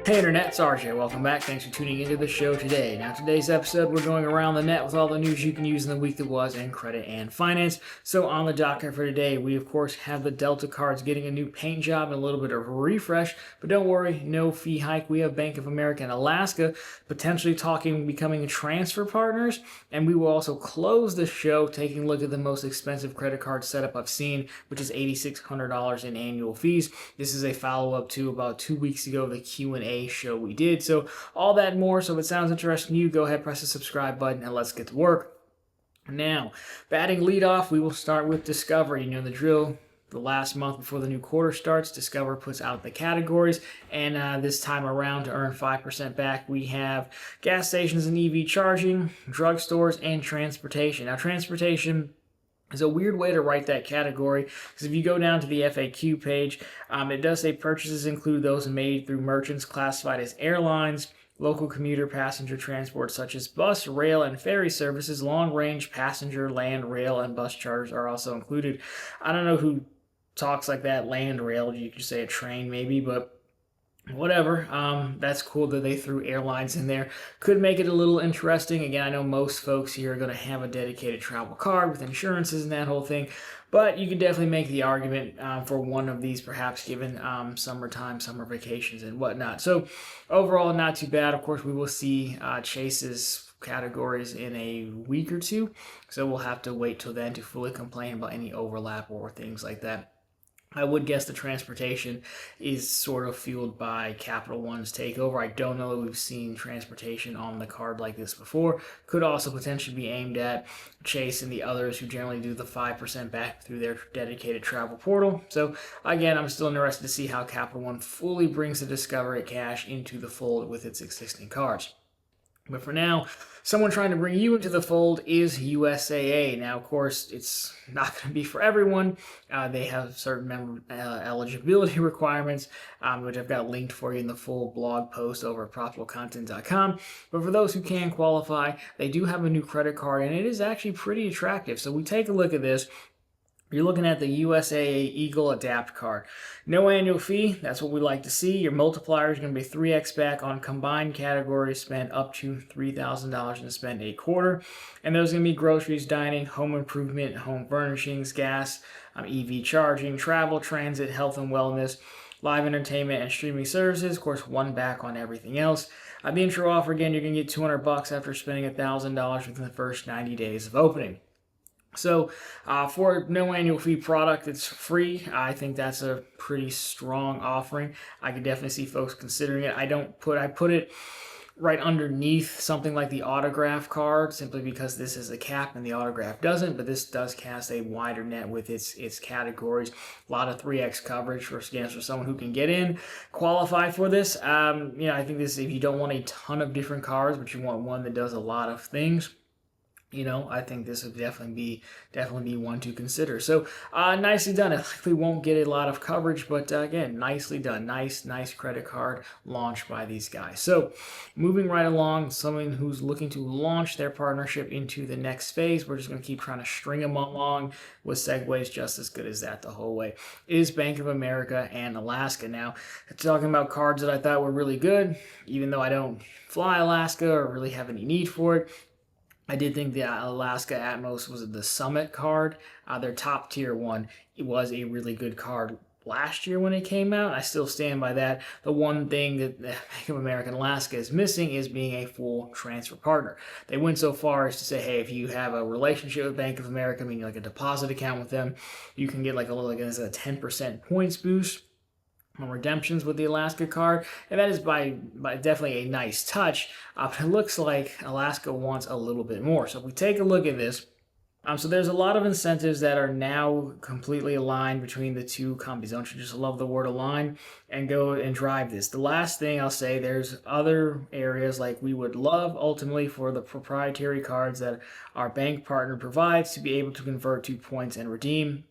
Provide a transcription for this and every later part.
Hey Internet, it's RJ. Welcome back. Thanks for tuning into the show today. Now, today's episode, we're going around the net with all the news you can use in the week that was in credit and finance. So, on the docket for today, we of course have the Delta cards getting a new paint job and a little bit of a refresh. But don't worry, no fee hike. We have Bank of America and Alaska potentially talking becoming transfer partners. And we will also close the show taking a look at the most expensive credit card setup I've seen, which is $8,600 in annual fees. This is a follow-up to about 2 weeks ago, the Q&A show we did. So all that and more. So if it sounds interesting to you, go ahead, press the subscribe button, and let's get to work. Now, batting leadoff, we will start with Discover. You know the drill. The last month before the new quarter starts, Discover puts out the categories, and this time around, to earn 5% back, we have gas stations and EV charging, drugstores, and transportation. Now, transportation is a weird way to write that category, because if you go down to the FAQ page, it does say purchases include those made through merchants classified as airlines, local commuter passenger transport such as bus, rail, and ferry services, long-range passenger, land, rail, and bus charters are also included. I don't know who talks like that, land, rail, you could say a train maybe, but whatever. That's cool that they threw airlines in there. Could make it a little interesting. Again, I know most folks here are going to have a dedicated travel card with insurances and that whole thing, but you could definitely make the argument for one of these, perhaps given summertime, summer vacations, and whatnot. So overall, not too bad. Of course, we will see Chase's categories in a week or two, so we'll have to wait till then to fully complain about any overlap or things like that. I would guess the transportation is sort of fueled by Capital One's takeover. I don't know that we've seen transportation on the card like this before. Could also potentially be aimed at Chase and the others who generally do the 5% back through their dedicated travel portal. So again, I'm still interested to see how Capital One fully brings the Discover Cash into the fold with its existing cards. But for now, someone trying to bring you into the fold is USAA. Now, of course, it's not going to be for everyone. They have certain eligibility requirements, which I've got linked for you in the full blog post over at profitable.content.com. But for those who can qualify, they do have a new credit card, and it is actually pretty attractive. So we take a look at this. You're looking at the USAA Eagle Adapt card. No annual fee. That's what we like to see. Your multiplier is going to be 3x back on combined categories spent up to $3,000 and spend a quarter. And those are going to be groceries, dining, home improvement, home furnishings, gas, EV charging, travel, transit, health and wellness, live entertainment, and streaming services. Of course, one back on everything else. The intro offer, again, you're going to get $200 after spending $1,000 within the first 90 days of opening. So for no annual fee product, it's free. I think that's a pretty strong offering. I could definitely see folks considering it. I put it right underneath something like the autograph card, simply because this is a cap and the autograph doesn't, but this does cast a wider net with its categories. A lot of 3x coverage for someone who can get in, qualify for this. I think this, if you don't want a ton of different cards, but you want one that does a lot of things, I think this would definitely be one to consider. So nicely done. It likely won't get a lot of coverage, but again, nicely done. Nice credit card launched by these guys. So moving right along, someone who's looking to launch their partnership into the next phase, we're just going to keep trying to string them along with segues just as good as that the whole way, is Bank of America and Alaska. Now, talking about cards that I thought were really good, even though I don't fly Alaska or really have any need for it, I did think the Alaska Atmos was the Summit card. Their top tier one. It was a really good card last year when it came out. I still stand by that. The one thing that Bank of America and Alaska is missing is being a full transfer partner. They went so far as to say, hey, if you have a relationship with Bank of America, meaning like a deposit account with them, you can get like a 10% points boost on redemptions with the Alaska card, and that is by definitely a nice touch, but it looks like Alaska wants a little bit more. So if we take a look at this, so there's a lot of incentives that are now completely aligned between the two companies. Don't you just love the word align? And go and drive this. The last thing I'll say, there's other areas like we would love ultimately for the proprietary cards that our bank partner provides to be able to convert to points and redeem.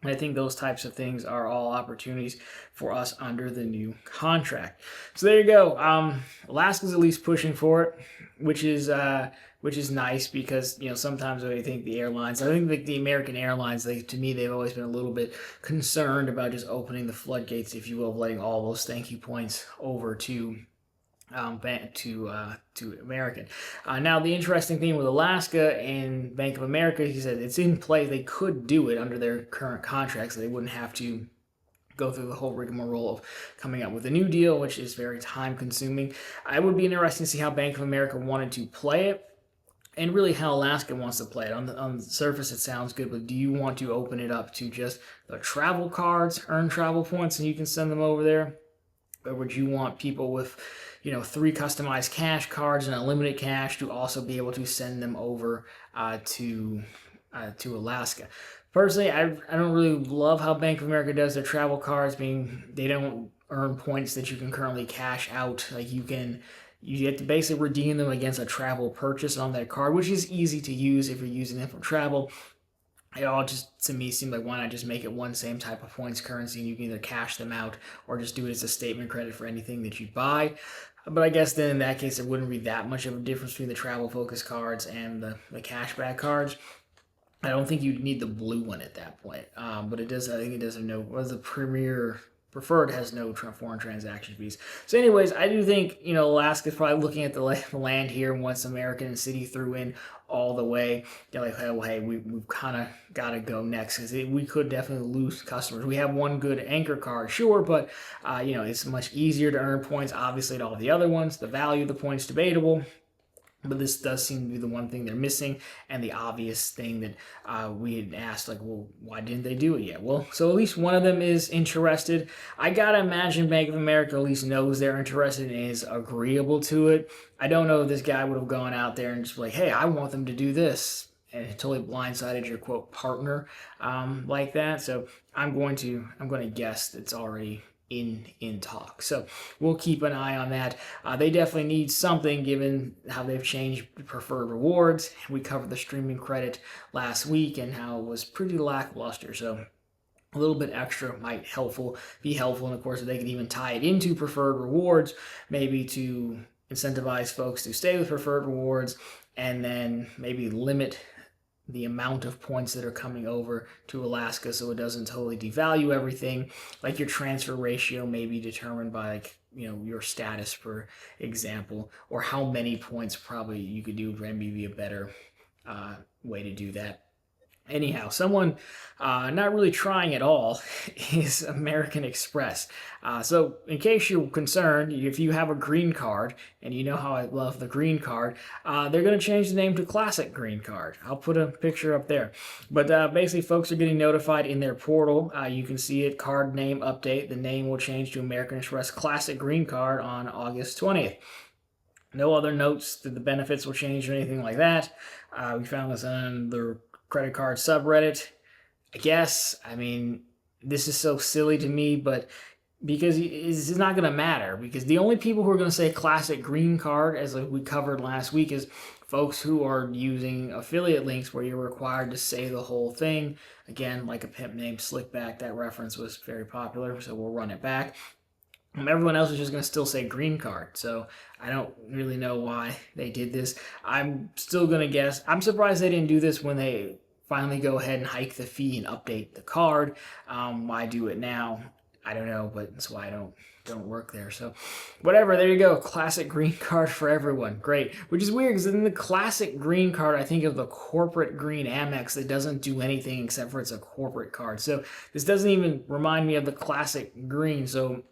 And I think those types of things are all opportunities for us under the new contract. So there you go. Alaska's at least pushing for it, which is nice, because sometimes I think the airlines, I think like the American Airlines, to me they've always been a little bit concerned about just opening the floodgates, if you will, of letting all those thank you points over to to American. Now, the interesting thing with Alaska and Bank of America, he said it's in play. They could do it under their current contracts. So they wouldn't have to go through the whole rigmarole of coming up with a new deal, which is very time consuming. It would be interesting to see how Bank of America wanted to play it. And really, how Alaska wants to play it. On the surface, it sounds good, but do you want to open it up to just the travel cards, earn travel points, and you can send them over there? Or would you want people with, 3 customized cash cards and unlimited cash to also be able to send them over to Alaska? Personally, I don't really love how Bank of America does their travel cards, being they don't earn points that you can currently cash out. Like you have to basically redeem them against a travel purchase on that card, which is easy to use if you're using them for travel. It all just, to me, seemed like why not just make it one same type of points currency and you can either cash them out or just do it as a statement credit for anything that you buy. But I guess then in that case, there wouldn't be that much of a difference between the travel focus cards and the cashback cards. I don't think you'd need the blue one at that point. But it does, I think it does have no, was the premier preferred has no foreign transaction fees. So anyways, I do think, Alaska's probably looking at the land here once American and Citi threw in all the way. They're like, oh, hey, we've kind of got to go next because we could definitely lose customers. We have one good anchor card, sure, but, it's much easier to earn points, obviously, to all the other ones. The value of the points debatable. But this does seem to be the one thing they're missing, and the obvious thing that we had asked, like, well, why didn't they do it yet? Well, so at least one of them is interested. I gotta imagine Bank of America at least knows they're interested and is agreeable to it. I don't know if this guy would have gone out there and just be like, hey, I want them to do this, and totally blindsided your quote partner like that. So I'm going to guess it's already in talk. So we'll keep an eye on that. They definitely need something given how they've changed preferred rewards. We covered the streaming credit last week and how it was pretty lackluster. So a little bit extra might be helpful. And of course, if they can even tie it into preferred rewards, maybe to incentivize folks to stay with preferred rewards and then maybe limit the amount of points that are coming over to Alaska so it doesn't totally devalue everything. Like your transfer ratio may be determined by your status, for example, or how many points probably you could do would be a better way to do that. Anyhow, someone not really trying at all is American Express. So in case you're concerned, if you have a green card, and you know how I love the green card, they're going to change the name to Classic Green Card. I'll put a picture up there. But basically, folks are getting notified in their portal. You can see it, card name update. The name will change to American Express Classic Green Card on August 20th. No other notes that the benefits will change or anything like that. We found this on the credit card subreddit. I guess, this is so silly to me, but because it's not going to matter, because the only people who are going to say classic green card, as we covered last week, is folks who are using affiliate links where you're required to say the whole thing. Again, like a pimp named Slickback, that reference was very popular, so we'll run it back. Everyone else is just going to still say green card. So I don't really know why they did this. I'm still going to guess. I'm surprised they didn't do this when they finally go ahead and hike the fee and update the card. Why do it now? I don't know, but that's why I don't work there. So whatever, there you go. Classic green card for everyone. Great. Which is weird because in the classic green card, I think of the corporate green Amex that doesn't do anything except for it's a corporate card. So this doesn't even remind me of the classic green. So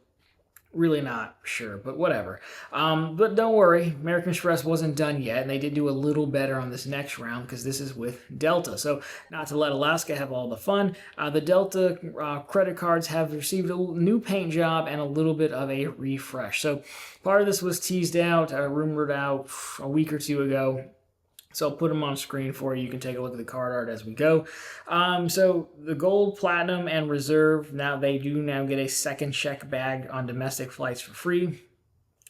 really not sure, but whatever. But don't worry, American Express wasn't done yet, and they did do a little better on this next round because this is with Delta. So not to let Alaska have all the fun, the Delta credit cards have received a new paint job and a little bit of a refresh. So part of this was teased out, rumored out a week or two ago. So I'll put them on screen for you. You can take a look at the card art as we go. So the Gold, Platinum, and Reserve, they do now get a second check bag on domestic flights for free.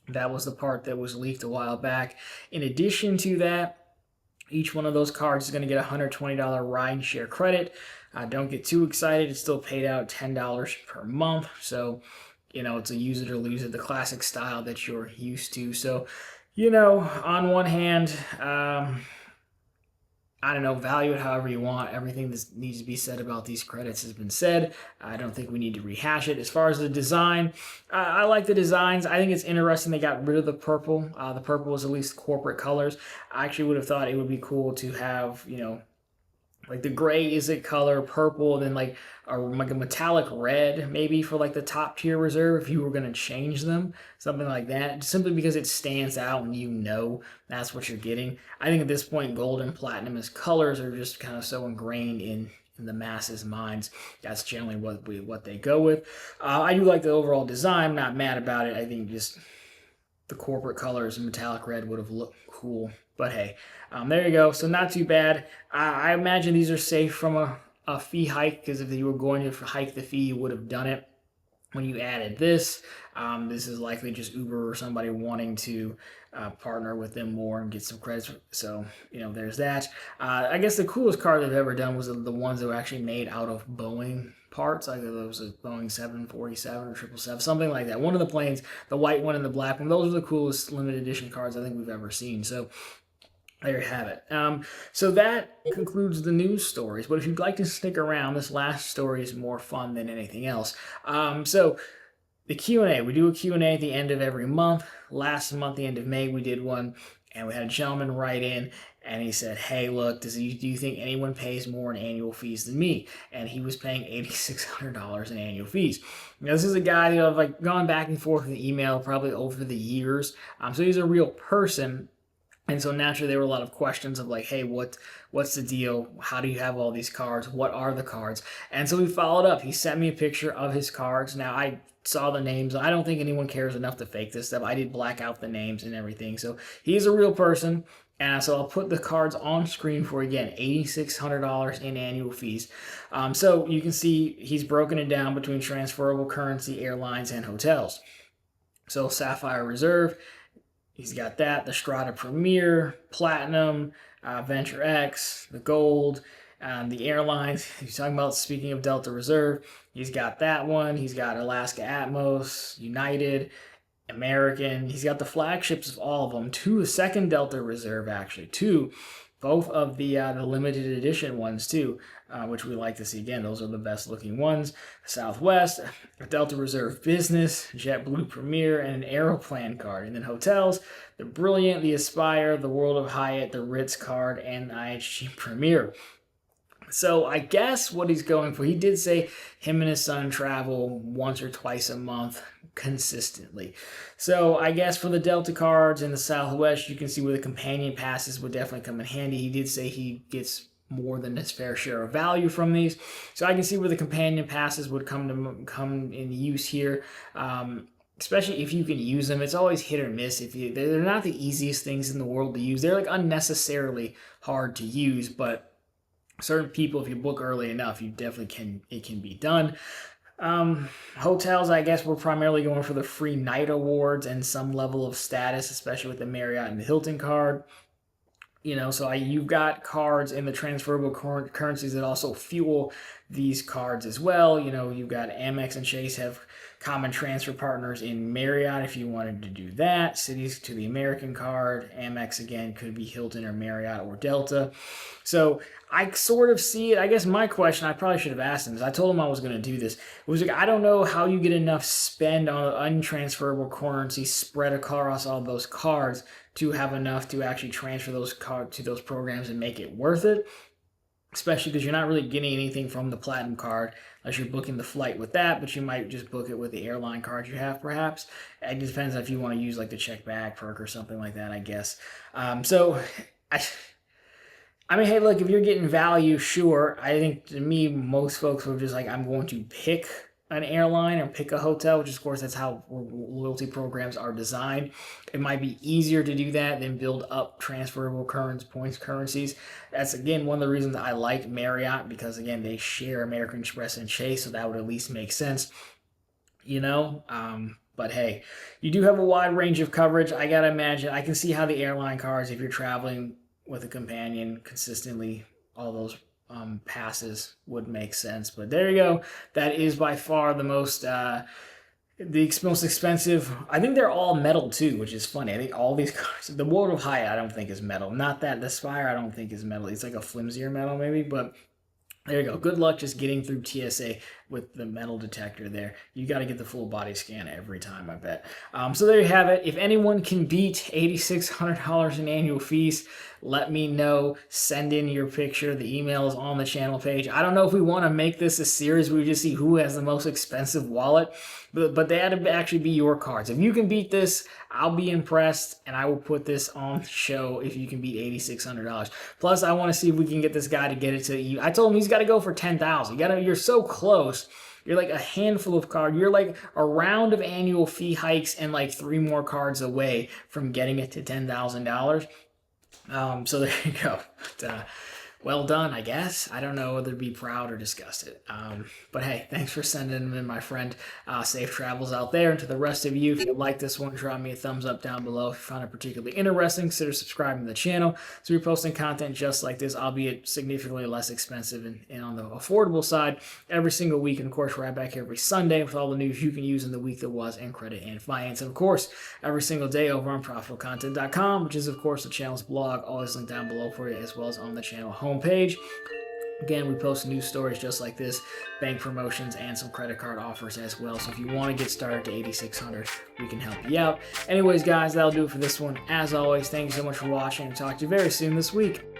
That was the part that was leaked a while back. In addition to that, each one of those cards is going to get a $120 ride share credit. Don't get too excited. It's still paid out $10 per month. So, it's a use it or lose it, the classic style that you're used to. So, on one hand, I don't know, value it however you want. Everything that needs to be said about these credits has been said. I don't think we need to rehash it. As far as the design, I like the designs. I think it's interesting they got rid of the purple. The purple is at least corporate colors. I actually would have thought it would be cool to have, like the gray is a color, purple, and then like a metallic red maybe for like the top tier reserve if you were going to change them, something like that, simply because it stands out and that's what you're getting. I think at this point gold and platinum as colors are just kind of so ingrained in the masses' minds. That's generally what they go with. I do like the overall design. I'm not mad about it. I think just the corporate colors and metallic red would have looked cool. But hey, there you go. So not too bad. I imagine these are safe from a fee hike, because if you were going to hike the fee, you would have done it when you added this. This is likely just Uber or somebody wanting to partner with them more and get some credits. So, there's that. I guess the coolest car they've ever done was the ones that were actually made out of Boeing parts. Like there was a Boeing 747 or 777, something like that. One of the planes, the white one and the black one, those are the coolest limited edition cars I think we've ever seen. So there you have it. So that concludes the news stories. But if you'd like to stick around, this last story is more fun than anything else. So the Q&A, we do a Q&A at the end of every month. Last month, the end of May, we did one, and we had a gentleman write in, and he said, hey, look, do you think anyone pays more in annual fees than me? And he was paying $8,600 in annual fees. Now, this is a guy I've like gone back and forth with email probably over the years. So he's a real person. And so naturally there were a lot of questions of like, hey, what's the deal? How do you have all these cards? What are the cards? And so we followed up. He sent me a picture of his cards. Now I saw the names. I don't think anyone cares enough to fake this stuff. I did black out the names and everything. So he's a real person. And so I'll put the cards on screen for, again, $8,600 in annual fees. So you can see he's broken it down between transferable currency, airlines, and hotels. So Sapphire Reserve, he's got that, the Strata Premier, Platinum, Venture X, the Gold, the airlines. He's talking about, speaking of Delta Reserve, he's got that one. He's got Alaska Atmos, United, American. He's got the flagships of all of them. A second Delta Reserve, actually. Both of the limited edition ones, too, which we like to see. Again, those are the best looking ones. Southwest, a Delta Reserve Business, JetBlue Premier, and an Aeroplan card. And then hotels, the Brilliant, the Aspire, the World of Hyatt, the Ritz card, and the IHG Premier. So I guess what he's going for, he did say him and his son travel once or twice a month consistently. So I guess for the Delta cards in the Southwest, you can see where the companion passes would definitely come in handy. He did say he gets more than his fair share of value from these. So I can see where the companion passes would come in use here. Especially if you can use them. It's always hit or miss. They're not the easiest things in the world to use. They're like unnecessarily hard to use, but certain people, if you book early enough, you definitely it can be done. Hotels, I guess we're primarily going for the free night awards and some level of status, especially with the Marriott and the Hilton card. So you've got cards in the transferable currencies that also fuel these cards as well. You've got Amex and Chase have common transfer partners in Marriott if you wanted to do that. Cities to the American card. Amex, again, could be Hilton or Marriott or Delta. So I sort of see it. I guess my question, I probably should have asked him, is I told him I was going to do this. It was like, I don't know how you get enough spend on untransferable currency spread across all those cards to have enough to actually transfer those cards to those programs and make it worth it. Especially because you're not really getting anything from the Platinum card unless you're booking the flight with that, but you might just book it with the airline card you have, perhaps. It depends if you want to use like the check bag perk or something like that, I guess. I mean, hey, look, if you're getting value, sure. I think, to me, most folks were just like, I'm going to pick an airline or pick a hotel, which of course that's how loyalty programs are designed. It might be easier to do that than build up transferable currencies. That's, again, one of the reasons that I like Marriott, because, again, they share American Express and Chase, so that would at least make sense, But hey, you do have a wide range of coverage. I gotta imagine, I can see how the airline cards, if you're traveling with a companion consistently, all those passes would make sense. But there you go. That is by far the most The most expensive, I think they're all metal too, which is funny. I think all these cars, the World of Hyatt, I don't think is metal. Not that the Spire, I don't think is metal. It's like a flimsier metal maybe, but there you go. Good luck just getting through TSA with the metal detector there. You got to get the full body scan every time, I bet. So there you have it. If anyone can beat $8,600 in annual fees, let me know. Send in your picture. The email is on the channel page. I don't know if we want to make this a series where we just see who has the most expensive wallet, but they had to actually be your cards. If you can beat this, I'll be impressed, and I will put this on the show if you can beat $8,600. Plus, I want to see if we can get this guy to get it to you. I told him he's got to go for $10,000. You're so close. You're like a handful of cards. You're like a round of annual fee hikes and like 3 more cards away from getting it to $10,000. So there you go. But, well done, I guess. I don't know whether to be proud or disgusted. But hey, thanks for sending them in, my friend. Safe travels out there. And to the rest of you, if you like this one, drop me a thumbs up down below. If you found it particularly interesting, consider subscribing to the channel. So we're posting content just like this, albeit significantly less expensive and on the affordable side every single week. And of course, right back every Sunday with all the news you can use in the week that was in credit and finance. And of course, every single day over on ProfitableContent.com, which is of course the channel's blog, always linked down below for you, as well as on the channel home page. Again, we post news stories just like this, bank promotions, and some credit card offers as well. So if you want to get started to $8,600, we can help you out. Anyways, guys, that'll do it for this one. As always, thank you so much for watching, and talk to you very soon this week.